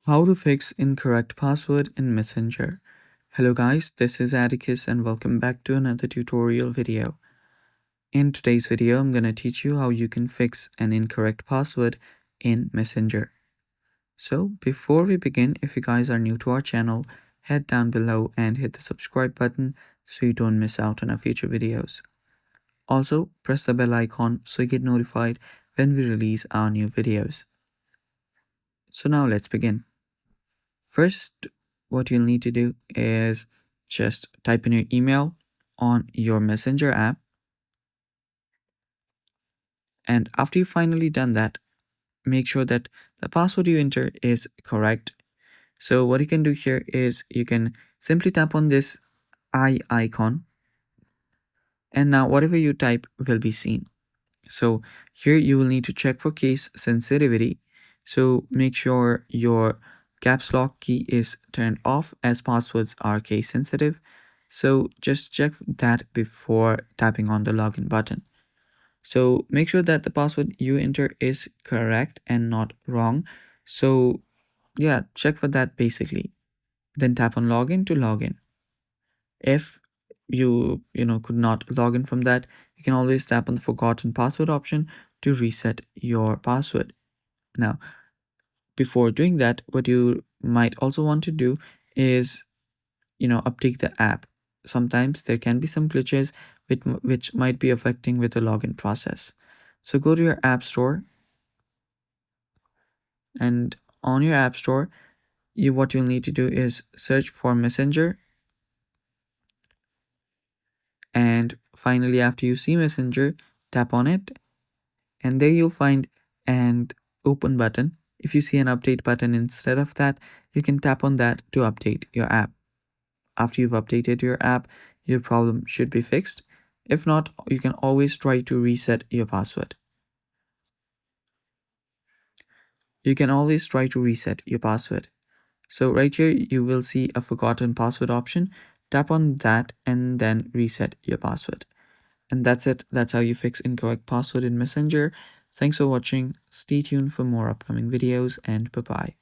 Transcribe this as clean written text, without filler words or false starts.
How to fix incorrect password in Messenger. Hello guys, this is Atticus and welcome back to another tutorial video. In today's video, I'm gonna teach you how you can fix an incorrect password in Messenger. So before we begin, if you guys are new to our channel, head down below and hit the subscribe button so you don't miss out on our future videos. Also, press the bell icon so you get notified when we release our new videos. So now let's begin. First, what you'll need to do is just type in your email on your Messenger app. And after you've finally done that, make sure that the password you enter is correct. So what you can do here is you can simply tap on this eye icon, and now whatever you type will be seen. So here you will need to check for case sensitivity. So make sure your caps lock key is turned off as passwords are case sensitive. So just check that before tapping on the login button. So make sure that the password you enter is correct and not wrong. So yeah, check for that basically. Then tap on login to login. If you could not log in from that, you can always tap on the forgotten password option to reset your password. Now, before doing that, what you might also want to do is update the app. Sometimes there can be some glitches which might be affecting with the login process. So go to your app store, and on your app store, what you'll need to do is search for Messenger. And finally, after you see Messenger, tap on it, and there you'll find an open button. If you see an update button instead of that, you can tap on that to update your app. After you've updated your app, your problem should be fixed. If not, you can always try to reset your password. You can always try to reset your password. So right here, you will see a forgotten password option. Tap on that and then reset your password. And that's it. That's how you fix incorrect password in Messenger. Thanks for watching. Stay tuned for more upcoming videos, and bye-bye.